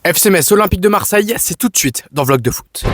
FC Metz Olympique de Marseille, c'est tout de suite dans Vlog de foot.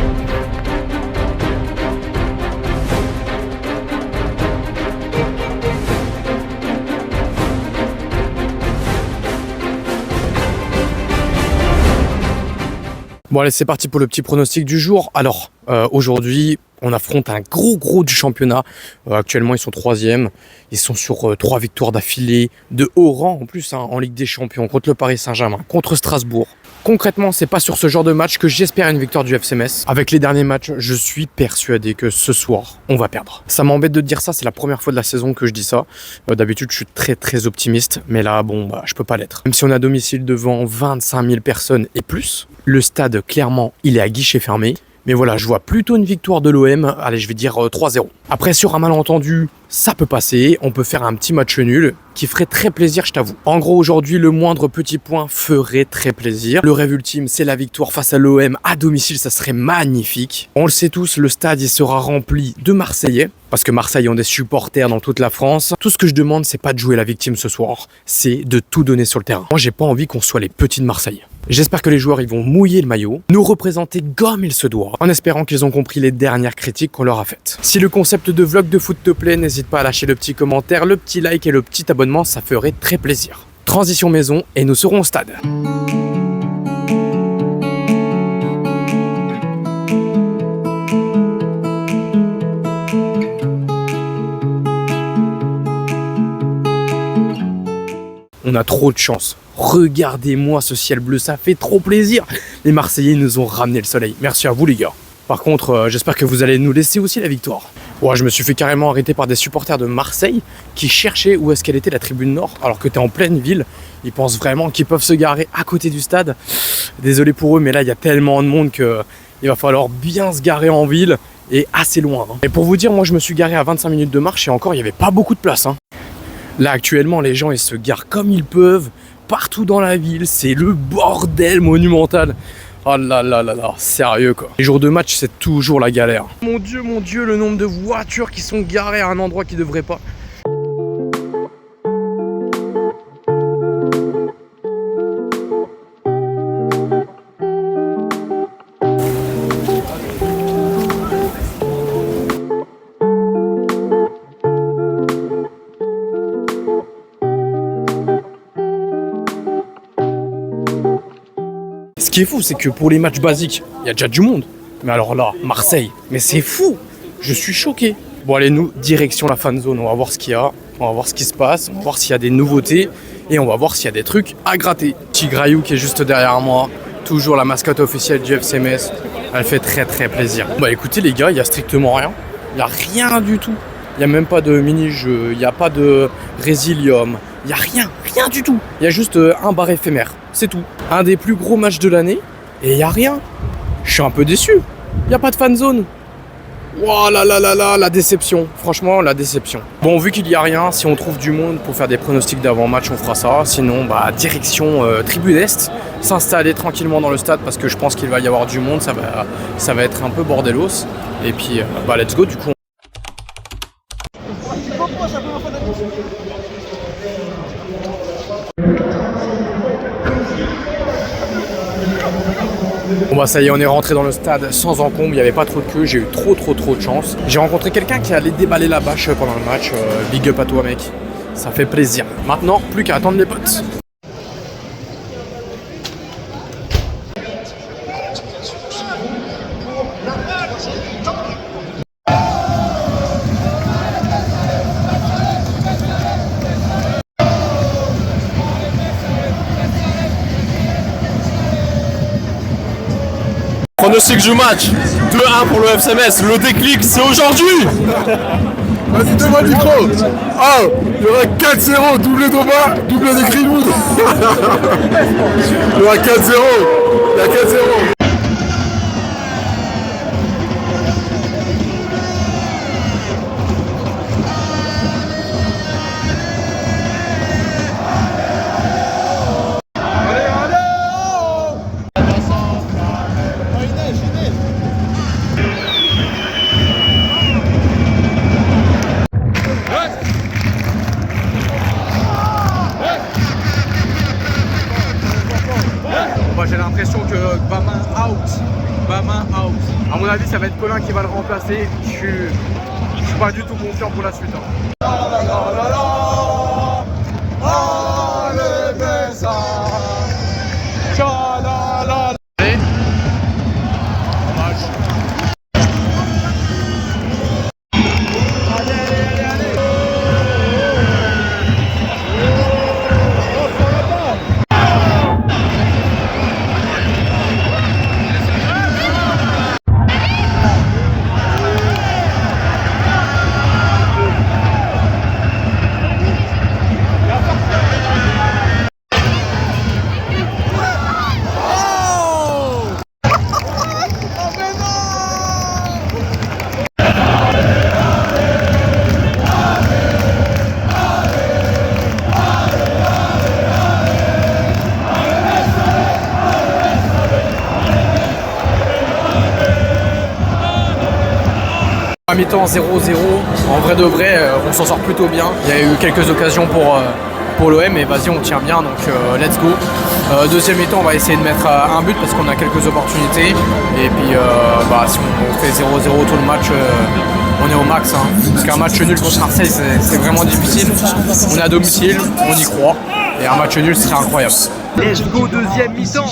Bon allez, c'est parti pour le petit pronostic du jour. Alors, aujourd'hui, on affronte un gros du championnat. Actuellement, ils sont 3e. Ils sont sur 3 victoires d'affilée, de haut rang en plus, en Ligue des Champions, contre le Paris Saint-Germain, contre Strasbourg. Concrètement, c'est pas sur ce genre de match que j'espère une victoire du FC Metz. Avec les derniers matchs, je suis persuadé que ce soir, on va perdre. Ça m'embête de dire ça, c'est la première fois de la saison que je dis ça. D'habitude, je suis très optimiste, mais là, je peux pas l'être. Même si on est à domicile devant 25 000 personnes et plus, le stade, clairement, il est à guichet fermé. Mais voilà, je vois plutôt une victoire de l'OM, allez, je vais dire 3-0. Après, sur un malentendu, ça peut passer, on peut faire un petit match nul, qui ferait très plaisir, je t'avoue. En gros, aujourd'hui, le moindre petit point ferait très plaisir. Le rêve ultime, c'est la victoire face à l'OM à domicile, ça serait magnifique. On le sait tous, le stade, il sera rempli de Marseillais, parce que Marseille ont des supporters dans toute la France. Tout ce que je demande, c'est pas de jouer la victime ce soir, c'est de tout donner sur le terrain. Moi, j'ai pas envie qu'on soit les petits de Marseille. J'espère que les joueurs ils vont mouiller le maillot, nous représenter comme il se doit, en espérant qu'ils ont compris les dernières critiques qu'on leur a faites. Si le concept de vlog de foot te plaît, n'hésite pas à lâcher le petit commentaire, le petit like et le petit abonnement, ça ferait très plaisir. Transition maison et nous serons au stade. On a trop de chance. Regardez-moi ce ciel bleu, ça fait trop plaisir. Les Marseillais nous ont ramené le soleil. Merci à vous les gars. Par contre, j'espère que vous allez nous laisser aussi la victoire. Ouais, je me suis fait carrément arrêter par des supporters de Marseille qui cherchaient où est-ce qu'elle était la tribune nord, alors que t'es en pleine ville. Ils pensent vraiment qu'ils peuvent se garer à côté du stade. Désolé pour eux, mais là, il y a tellement de monde qu'il va falloir bien se garer en ville et assez loin. Et pour vous dire, moi, je me suis garé à 25 minutes de marche et encore, il n'y avait pas beaucoup de place. Là, actuellement, les gens, ils se garent comme ils peuvent, partout dans la ville. C'est le bordel monumental. Oh là là là là, sérieux quoi. Les jours de match, c'est toujours la galère. Mon Dieu, le nombre de voitures qui sont garées à un endroit qui devrait pas. Ce qui est fou, c'est que pour les matchs basiques, il y a déjà du monde. Mais alors là, Marseille, mais c'est fou. Je suis choqué. Bon allez, nous, direction la fan zone. On va voir ce qu'il y a, on va voir ce qui se passe, on va voir s'il y a des nouveautés et on va voir s'il y a des trucs à gratter. Tigrayou qui est juste derrière moi, toujours la mascotte officielle du FC Metz. Elle fait très plaisir. Bah écoutez les gars, il y a strictement rien. Il n'y a rien du tout. Il n'y a même pas de mini-jeu, il n'y a pas de résilium, il n'y a rien du tout. Il y a juste un bar éphémère, c'est tout. Un des plus gros matchs de l'année, et il n'y a rien. Je suis un peu déçu, il n'y a pas de fan zone. Oh là là là là, la déception, franchement la déception. Bon, vu qu'il n'y a rien, si on trouve du monde pour faire des pronostics d'avant-match, on fera ça. Sinon, direction Tribune Est, s'installer tranquillement dans le stade parce que je pense qu'il va y avoir du monde, ça va être un peu bordelos. Et puis, let's go du coup. Bon ça y est, on est rentré dans le stade sans encombre, il n'y avait pas trop de queue, j'ai eu trop de chance. J'ai rencontré quelqu'un qui allait déballer la bâche pendant le match, big up à toi mec, ça fait plaisir. Maintenant, plus qu'à attendre les potes. Pronostic du match, 2-1 pour le FC Metz, le déclic c'est aujourd'hui. Vas-y, donne-moi le micro. Oh, il y aura 4-0, doublé d'Oma, doublé de Greenwood. Il y aura 4-0, il y a 4-0. j'ai l'impression donc Bama out. Bama out. À mon avis, ça va être Colin qui va le remplacer. Je suis pas du tout confiant pour la suite. Hein. À mi-temps 0-0, en vrai de vrai, on s'en sort plutôt bien. Il y a eu quelques occasions pour l'OM, mais vas-y, on tient bien, donc let's go. Deuxième mi-temps, on va essayer de mettre un but parce qu'on a quelques opportunités. Et puis si on fait 0-0 tout le match, on est au max. Hein. Parce qu'un match nul contre Marseille, c'est vraiment difficile. On est à domicile, on y croit. Et un match nul serait incroyable. Let's go, deuxième mi-temps.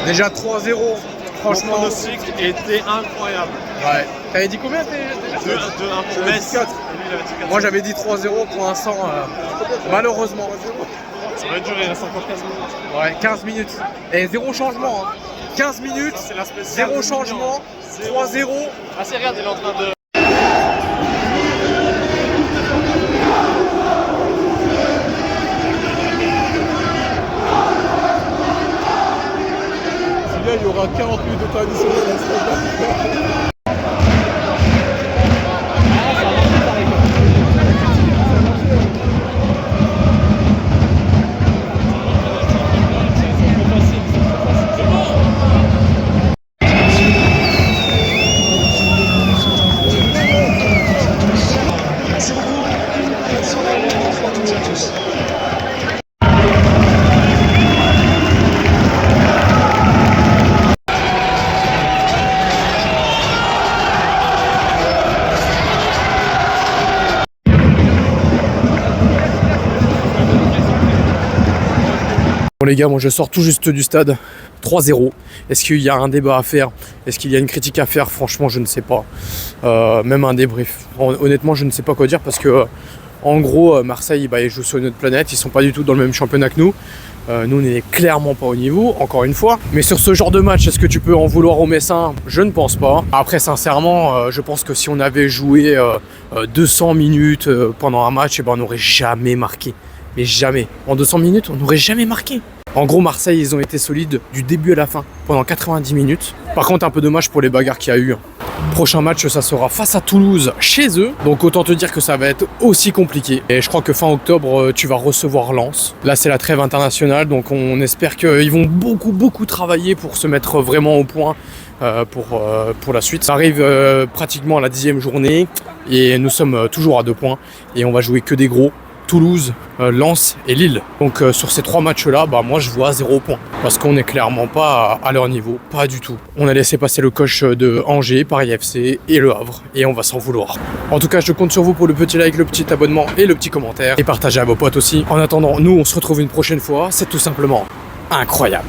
Déjà 3-0, franchement. Le pronostic était incroyable. Ouais. T'avais dit combien déjà 2-1 pour Metz. Moi j'avais dit 3-0 pour l'instant, malheureusement. Ça va durer, il reste encore 15 minutes. Ouais, 15 minutes. Et zéro changement. Hein. 15 minutes, zéro changement, 3-0. Ah c'est regarde, il est en train de... Il y aura 40 minutes de temps additionnel. Bon les gars, moi je sors tout juste du stade, 3-0. Est-ce qu'il y a un débat à faire? Est-ce qu'il y a une critique à faire? Franchement, je ne sais pas. Même un débrief. Honnêtement, je ne sais pas quoi dire parce que, en gros, Marseille, ils jouent sur une autre planète. Ils sont pas du tout dans le même championnat que nous. Nous, on n'est clairement pas au niveau, encore une fois. Mais sur ce genre de match, est-ce que tu peux en vouloir aux Messins? Je ne pense pas. Après, sincèrement, je pense que si on avait joué 200 minutes pendant un match, on n'aurait jamais marqué. Mais jamais. En 200 minutes, on n'aurait jamais marqué. En gros, Marseille, ils ont été solides du début à la fin, pendant 90 minutes. Par contre, un peu dommage pour les bagarres qu'il y a eu. Prochain match, ça sera face à Toulouse, chez eux. Donc autant te dire que ça va être aussi compliqué. Et je crois que fin octobre, tu vas recevoir Lens. Là, c'est la trêve internationale, donc on espère qu'ils vont beaucoup travailler pour se mettre vraiment au point pour la suite. Ça arrive pratiquement à la 10e journée et nous sommes toujours à 2 points. Et on va jouer que des gros. Toulouse, Lens et Lille. Donc sur ces 3 matchs-là, moi je vois 0 points. Parce qu'on n'est clairement pas à leur niveau, pas du tout. On a laissé passer le coach de Angers, Paris FC et Le Havre. Et on va s'en vouloir. En tout cas, je compte sur vous pour le petit like, le petit abonnement et le petit commentaire. Et partagez à vos potes aussi. En attendant, nous on se retrouve une prochaine fois. C'est tout simplement incroyable.